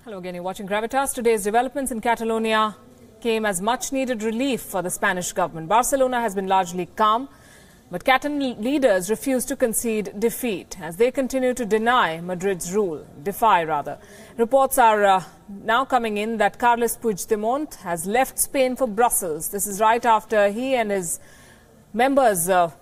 Hello again, you're watching Gravitas. Today's developments in Catalonia came as much-needed relief for the Spanish government. Barcelona has been largely calm, but Catalan leaders refuse to concede defeat as they continue to defy Madrid's rule. Reports are now coming in that Carles Puigdemont has left Spain for Brussels. This is right after he and his members of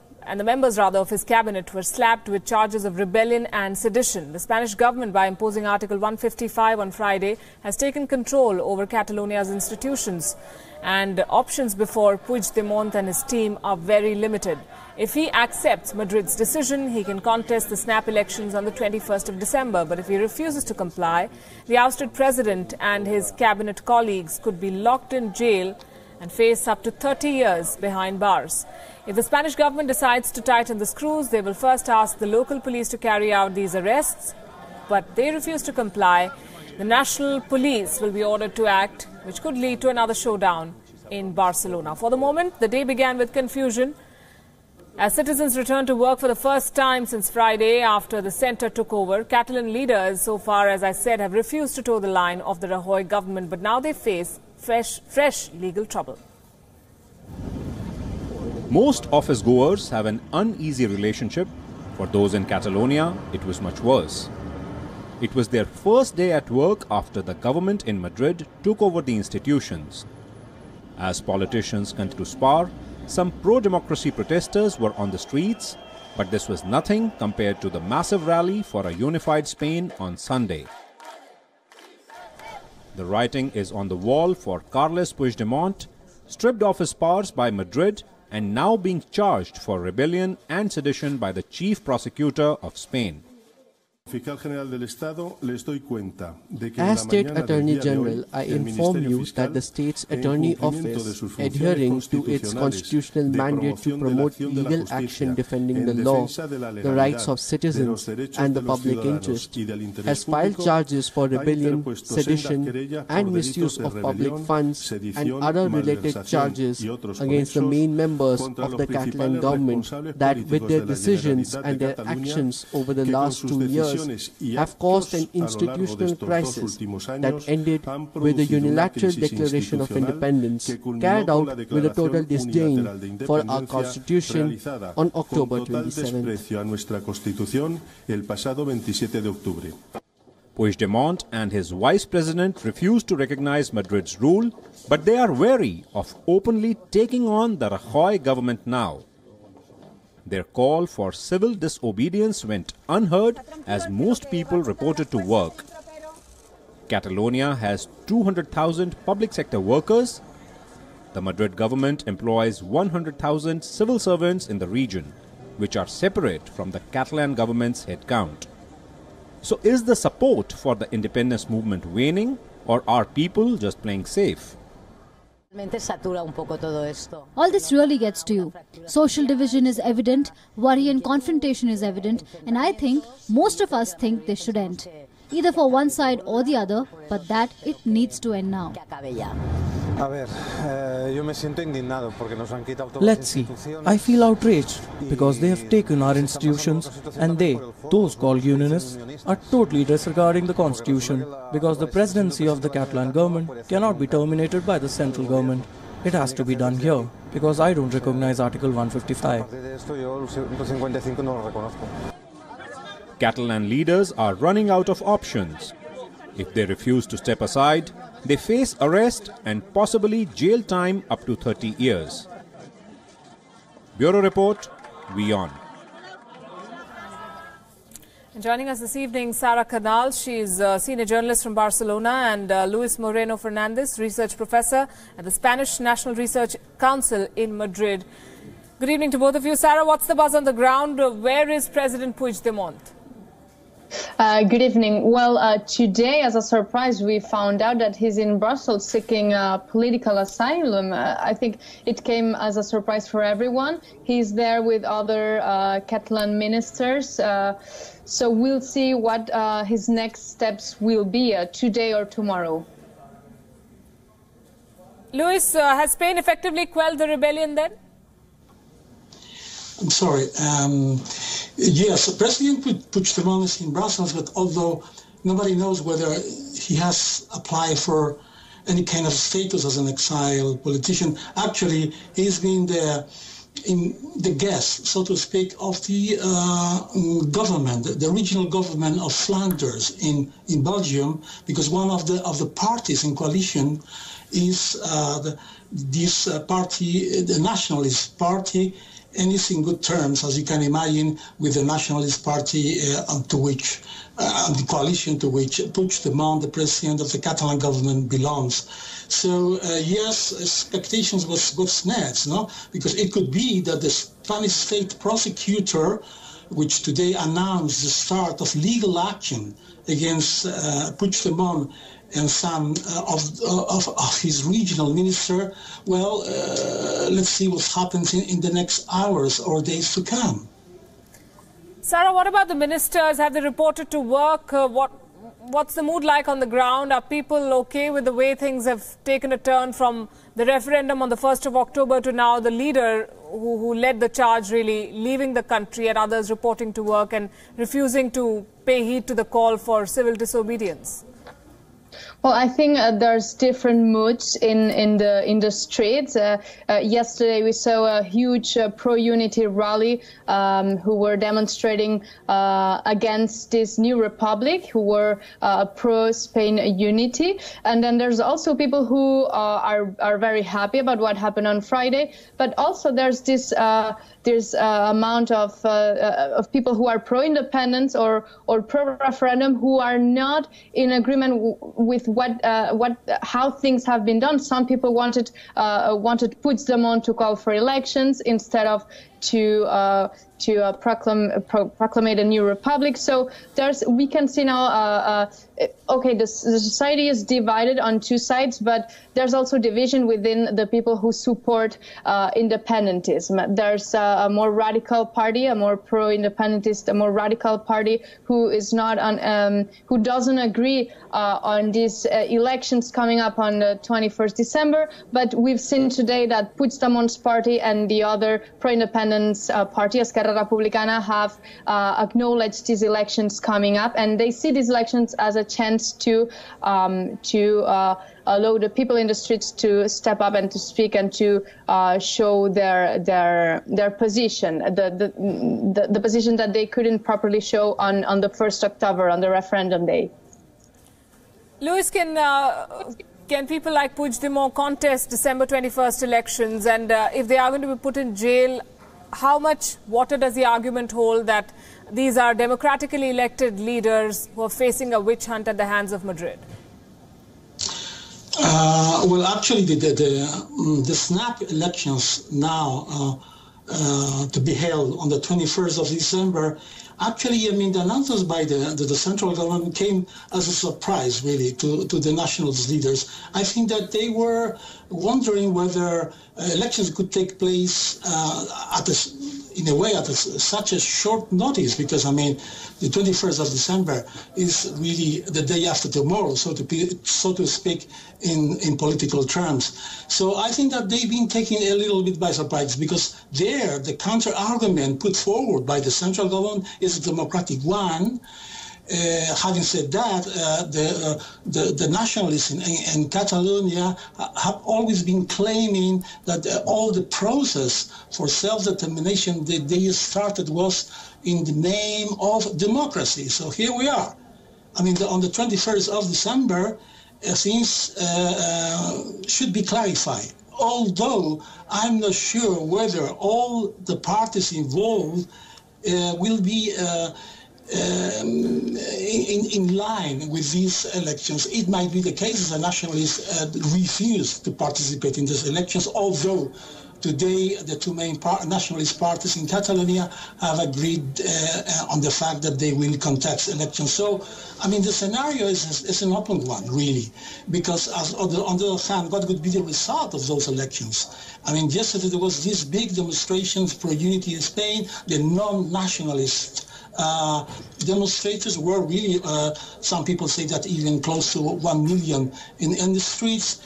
his cabinet were slapped with charges of rebellion and sedition. The Spanish government, by imposing Article 155 on Friday, has taken control over Catalonia's institutions, and options before Puigdemont and his team are very limited. If he accepts Madrid's decision, he can contest the snap elections on the 21st of December. But if he refuses to comply, the ousted president and his cabinet colleagues could be locked in jail and face up to 30 years behind bars. If the Spanish government decides to tighten the screws, they will first ask the local police to carry out these arrests, but they refuse to comply. The national police will be ordered to act, which could lead to another showdown in Barcelona. For the moment, the day began with confusion as citizens returned to work for the first time since Friday after the centre took over. Catalan leaders, so far, as I said, have refused to toe the line of the Rajoy government, but now they face fresh legal trouble. Most office-goers have an uneasy relationship. For those in Catalonia, it was much worse. It was their first day at work after the government in Madrid took over the institutions. As politicians continued to spar, some pro-democracy protesters were on the streets, but this was nothing compared to the massive rally for a unified Spain on Sunday. The writing is on the wall for Carles Puigdemont, stripped of his powers by Madrid and now being charged for rebellion and sedition by the chief prosecutor of Spain. As State Attorney General, I inform you that the State's Attorney Office, adhering to its constitutional mandate to promote legal action defending the law, the rights of citizens and the public interest, has filed charges for rebellion, sedition and misuse of public funds and other related charges against the main members of the Catalan government that, with their decisions and their actions over the last 2 years, have caused an institutional crisis that ended with the unilateral declaration of independence carried out with a total disdain for our Constitution on October 27th. Puigdemont and his vice president refuse to recognize Madrid's rule, but they are wary of openly taking on the Rajoy government now. Their call for civil disobedience went unheard as most people reported to work. Catalonia has 200,000 public sector workers. The Madrid government employs 100,000 civil servants in the region, which are separate from the Catalan government's headcount. So is the support for the independence movement waning, or are people just playing safe? All this really gets to you. Social division is evident, worry and confrontation is evident, and I think most of us think they should end. Either for one side or the other, but that it needs to end now. Let's see. I feel outraged because they have taken our institutions and they, those called unionists, are totally disregarding the constitution because the presidency of the Catalan government cannot be terminated by the central government. It has to be done here because I don't recognize Article 155. Catalan leaders are running out of options. If they refuse to step aside, they face arrest and possibly jail time up to 30 years. Bureau Report, WION. And joining us this evening, Sara Canal. She's a senior journalist from Barcelona, and Luis Moreno Fernandez, research professor at the Spanish National Research Council in Madrid. Good evening to both of you. Sara, what's the buzz on the ground? Where is President Puigdemont? Good evening. Well, today, as a surprise, we found out that he's in Brussels seeking political asylum. I think it came as a surprise for everyone. He's there with other Catalan ministers. So we'll see what his next steps will be today or tomorrow. Luis, has Spain effectively quelled the rebellion then? I'm sorry. Yes, President Puigdemont is in Brussels, but although Nobody knows whether he has applied for any kind of status as an exiled politician. Actually, he's been the guest, so to speak, of the government, the regional government of Flanders in Belgium, because one of the parties in coalition is this party, the Nationalist Party, and it's in good terms, as you can imagine, with the Nationalist Party the coalition to which Puigdemont, the president of the Catalan government, belongs. So yes, expectations was next, no? Because it could be that the Spanish state prosecutor, which today announced the start of legal action against Puigdemont and some of his regional minister, well, let's see what happens in the next hours or days to come. Sarah, what about the ministers? Have they reported to work? What's the mood like on the ground? Are people okay with the way things have taken a turn from the referendum on the 1st of October to now the leader who led the charge really leaving the country and others reporting to work and refusing to pay heed to the call for civil disobedience? Well, I think there's different moods in the streets. Yesterday we saw a huge pro-unity rally who were demonstrating against this new republic, who were pro-Spain unity. And then there's also people who are very happy about what happened on Friday. But also there's this amount of people who are pro-independence or pro-referendum who are not in agreement with how things have been done. Some people wanted Puigdemont to call for elections instead of to proclaim a new republic. So we can see now, okay, the society is divided on two sides, but there's also division within the people who support independentism. There's a more radical party, a more pro-independentist, a more radical party who is not on, who doesn't agree on these elections coming up on the 21st December. But we've seen today that Puigdemont's party and the other pro-independence party, Esquerra Republicana, have acknowledged these elections coming up, and they see these elections as a chance to allow the people in the streets to step up and to speak and to show their position, the position that they couldn't properly show on the 1st October, on the referendum day. Luis, can people like Puigdemont contest December 21st elections, and if they are going to be put in jail, how much water does the argument hold that these are democratically elected leaders who are facing a witch hunt at the hands of Madrid? Well, actually, the snap elections now to be held on the 21st of December, actually, I mean, the announcements by the central government came as a surprise, really, to the nationalist leaders. I think that they were wondering whether elections could take place in a way at such a short notice, because, I mean, the 21st of December is really the day after tomorrow, so to speak, in political terms. So I think that they've been taken a little bit by surprise, because there, the counter-argument put forward by the central government is a democratic one. Having said that, the nationalists in Catalonia have always been claiming that all the process for self-determination that they started was in the name of democracy. So here we are. I mean, on the 21st of December, things should be clarified. Although I'm not sure whether all the parties involved will be in line with these elections. It might be the case that the nationalists refuse to participate in these elections, although today the two main nationalist parties in Catalonia have agreed on the fact that they will contest elections. So, I mean, the scenario is an open one, really, because on the other hand, what would be the result of those elections? I mean, yesterday there was this big demonstrations for unity in Spain. The non-nationalist demonstrators were really, some people say that even close to 1 million in the streets.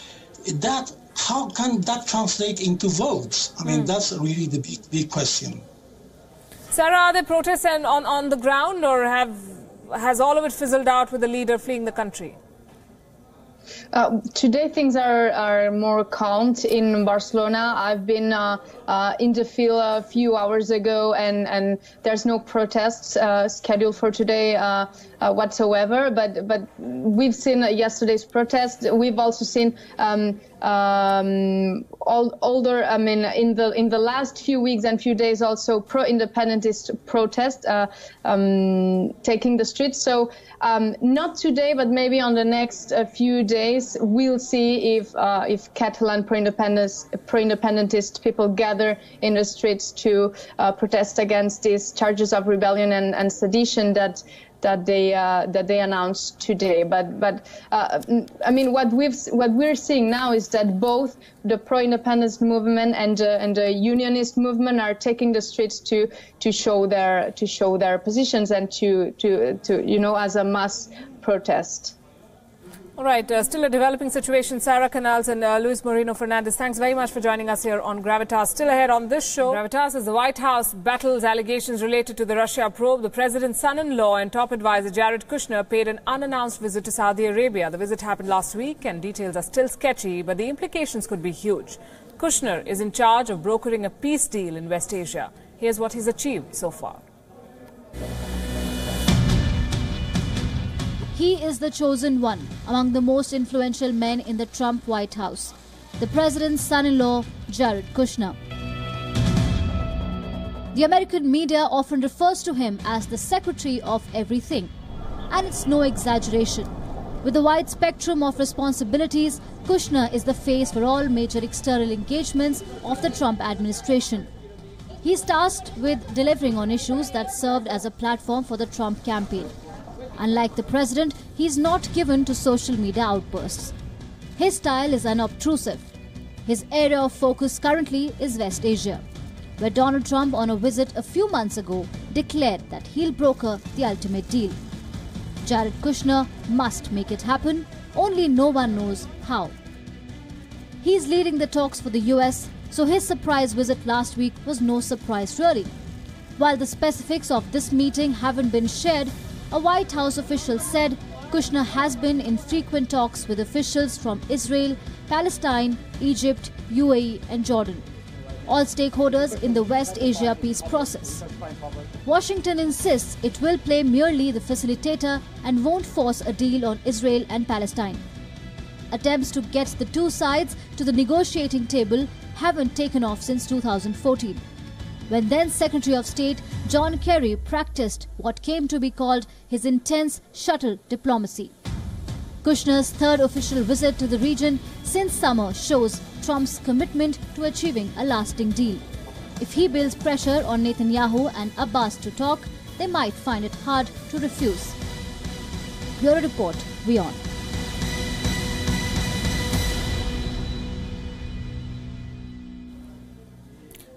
How can that translate into votes? I mean, that's really the big question. Sarah, are there protests on the ground, or have has all of it fizzled out with the leader fleeing the country? Today things are more calmed in Barcelona. I've been in the field a few hours ago, and there's no protests scheduled for today whatsoever. But we've seen yesterday's protest. We've also seen in the last few weeks and few days also pro-independentist protest taking the streets. So not today, but maybe on the next few days, we'll see if Catalan pro-independentist people gather in the streets to protest against these charges of rebellion and sedition that they announced today. But I mean, what we're seeing now is that both the pro-independence movement and the unionist movement are taking the streets to show their positions and to as a mass protest. All right, still a developing situation. Sarah Canals and Luis Moreno Fernandez, thanks very much for joining us here on Gravitas. Still ahead on this show, Gravitas, as the White House battles allegations related to the Russia probe, the president's son-in-law and top advisor Jared Kushner paid an unannounced visit to Saudi Arabia. The visit happened last week and details are still sketchy, but the implications could be huge. Kushner is in charge of brokering a peace deal in West Asia. Here's what he's achieved so far. He is the chosen one among the most influential men in the Trump White House, the president's son-in-law, Jared Kushner. The American media often refers to him as the secretary of everything, and it's no exaggeration. With a wide spectrum of responsibilities, Kushner is the face for all major external engagements of the Trump administration. He's tasked with delivering on issues that served as a platform for the Trump campaign. Unlike the president, he's not given to social media outbursts. His style is unobtrusive. His area of focus currently is West Asia, where Donald Trump, on a visit a few months ago, declared that he'll broker the ultimate deal. Jared Kushner must make it happen, only no one knows how. He's leading the talks for the US, so his surprise visit last week was no surprise really. While the specifics of this meeting haven't been shared, a White House official said Kushner has been in frequent talks with officials from Israel, Palestine, Egypt, UAE and Jordan, all stakeholders in the West Asia peace process. Washington insists it will play merely the facilitator and won't force a deal on Israel and Palestine. Attempts to get the two sides to the negotiating table haven't taken off since 2014. When then Secretary of State John Kerry practiced what came to be called his intense shuttle diplomacy. Kushner's third official visit to the region since summer shows Trump's commitment to achieving a lasting deal. If he builds pressure on Netanyahu and Abbas to talk, they might find it hard to refuse. Bureau Report, WION.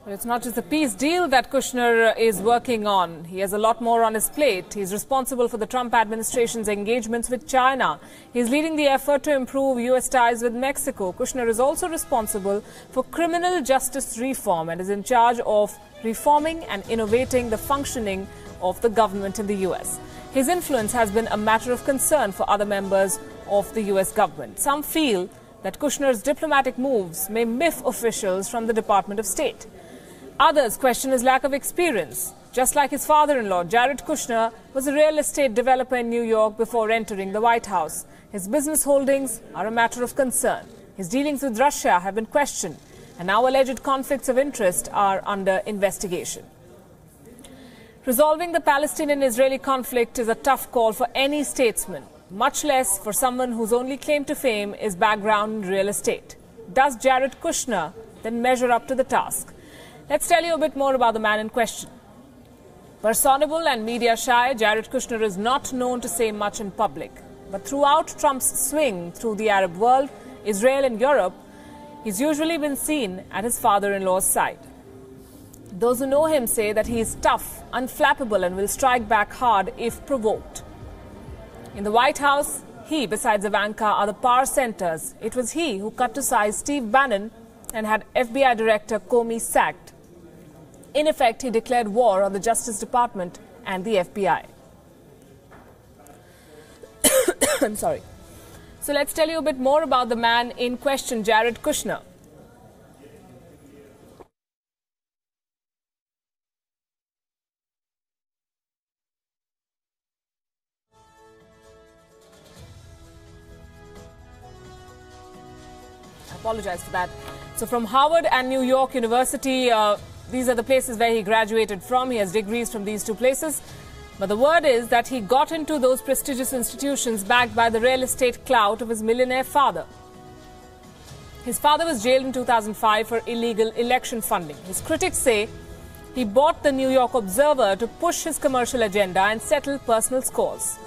But it's not just the peace deal that Kushner is working on. He has a lot more on his plate. He's responsible for the Trump administration's engagements with China. He's leading the effort to improve U.S. ties with Mexico. Kushner is also responsible for criminal justice reform and is in charge of reforming and innovating the functioning of the government in the U.S. His influence has been a matter of concern for other members of the U.S. government. Some feel that Kushner's diplomatic moves may miff officials from the Department of State. Others question his lack of experience. Just like his father-in-law, Jared Kushner was a real estate developer in New York before entering the White House. His business holdings are a matter of concern. His dealings with Russia have been questioned, and now alleged conflicts of interest are under investigation. Resolving the Palestinian-Israeli conflict is a tough call for any statesman, much less for someone whose only claim to fame is background in real estate. Does Jared Kushner then measure up to the task? Let's tell you a bit more about the man in question. Personable and media-shy, Jared Kushner is not known to say much in public. But throughout Trump's swing through the Arab world, Israel and Europe, he's usually been seen at his father-in-law's side. Those who know him say that he is tough, unflappable and will strike back hard if provoked. In the White House, he, besides Ivanka, are the power centers. It was he who cut to size Steve Bannon and had FBI Director Comey sacked. In effect, he declared war on the Justice Department and the FBI. I'm sorry. So let's tell you a bit more about the man in question, Jared Kushner. I apologize for that. So from Harvard and New York University, these are the places where he graduated from. He has degrees from these two places. But the word is that he got into those prestigious institutions backed by the real estate clout of his millionaire father. His father was jailed in 2005 for illegal election funding. His critics say he bought the New York Observer to push his commercial agenda and settle personal scores.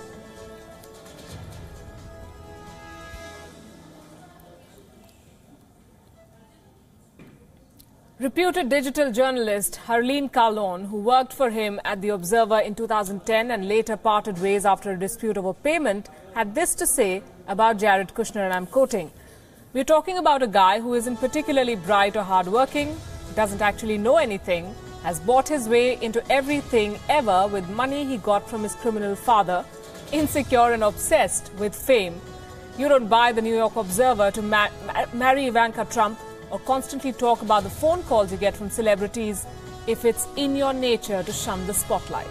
Reputed digital journalist Harleen Carlon, who worked for him at The Observer in 2010 and later parted ways after a dispute over payment, had this to say about Jared Kushner, and I'm quoting, "We're talking about a guy who isn't particularly bright or hardworking, doesn't actually know anything, has bought his way into everything ever with money he got from his criminal father, insecure and obsessed with fame. You don't buy the New York Observer to marry Ivanka Trump or constantly talk about the phone calls you get from celebrities if it's in your nature to shun the spotlight."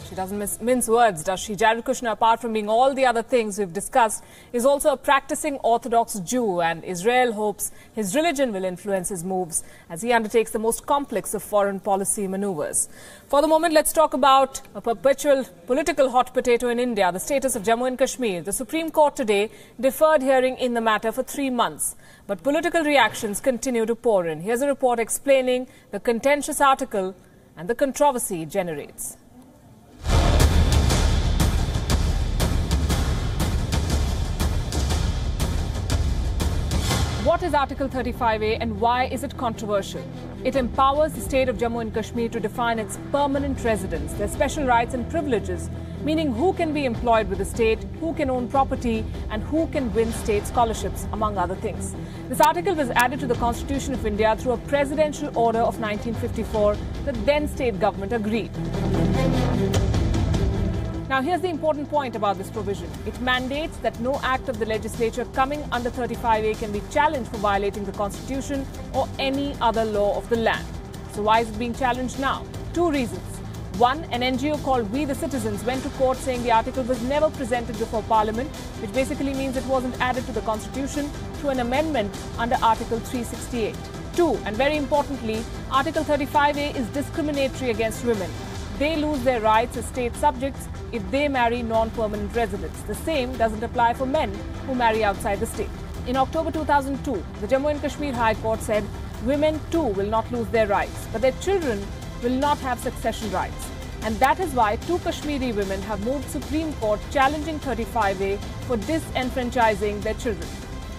She doesn't mince words, does she? Jared Kushner, apart from being all the other things we've discussed, is also a practicing Orthodox Jew, and Israel hopes his religion will influence his moves as he undertakes the most complex of foreign policy maneuvers. For the moment, let's talk about a perpetual political hot potato in India, the status of Jammu and Kashmir. The Supreme Court today deferred hearing in the matter for 3 months, but political reactions continue to pour in. Here's a report explaining the contentious article and the controversy it generates. What is Article 35A and why is it controversial? It empowers the state of Jammu and Kashmir to define its permanent residents, their special rights and privileges, meaning who can be employed with the state, who can own property, and who can win state scholarships, among other things. This article was added to the Constitution of India through a presidential order of 1954. The then state government agreed. Now, here's the important point about this provision. It mandates that no act of the legislature coming under 35A can be challenged for violating the Constitution or any other law of the land. So why is it being challenged now? 2 reasons. One, an NGO called We the Citizens went to court saying the article was never presented before Parliament, which basically means it wasn't added to the Constitution through an amendment under Article 368. 2, and very importantly, Article 35A is discriminatory against women. They lose their rights as state subjects if they marry non-permanent residents. The same doesn't apply for men who marry outside the state. In October 2002, the Jammu and Kashmir High Court said women too will not lose their rights, but their children will not have succession rights. And that is why 2 Kashmiri women have moved Supreme Court challenging 35A for disenfranchising their children.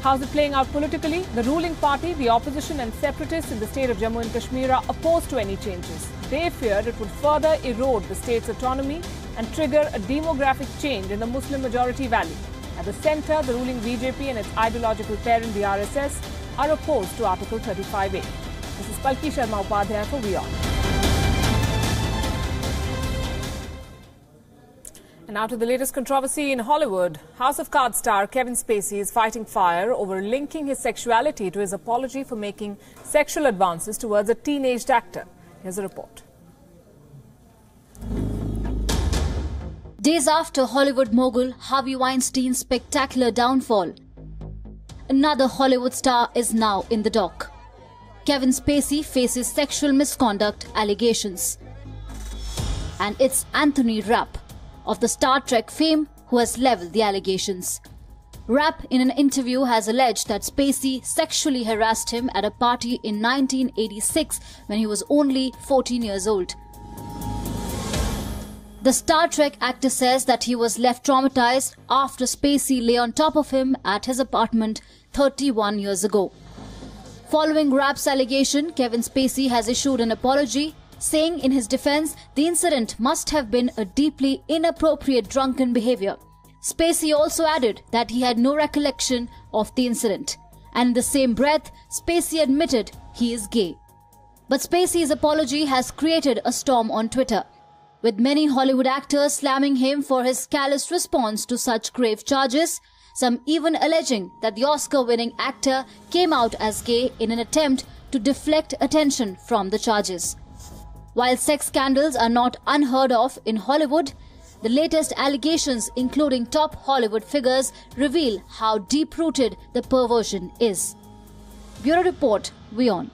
How's it playing out politically? The ruling party, the opposition and separatists in the state of Jammu and Kashmir are opposed to any changes. They fear it would further erode the state's autonomy and trigger a demographic change in the Muslim-majority valley. At the centre, the ruling BJP and its ideological parent, the RSS, are opposed to Article 35A. This is Palki Sharma Upadhyay for WION. And now to the latest controversy in Hollywood. House of Cards star Kevin Spacey is fighting fire over linking his sexuality to his apology for making sexual advances towards a teenaged actor. Here's a report. Days after Hollywood mogul Harvey Weinstein's spectacular downfall, another Hollywood star is now in the dock. Kevin Spacey faces sexual misconduct allegations. And it's Anthony Rapp of the Star Trek fame who has leveled the allegations. Rapp in an interview has alleged that Spacey sexually harassed him at a party in 1986 when he was only 14 years old. The Star Trek actor says that he was left traumatized after Spacey lay on top of him at his apartment 31 years ago. Following Rapp's allegation, Kevin Spacey has issued an apology, saying in his defense the incident must have been a deeply inappropriate drunken behavior. Spacey also added that he had no recollection of the incident. And in the same breath, Spacey admitted he is gay. But Spacey's apology has created a storm on Twitter, with many Hollywood actors slamming him for his callous response to such grave charges, some even alleging that the Oscar-winning actor came out as gay in an attempt to deflect attention from the charges. While sex scandals are not unheard of in Hollywood, the latest allegations, including top Hollywood figures, reveal how deep-rooted the perversion is. Bureau Report, WION.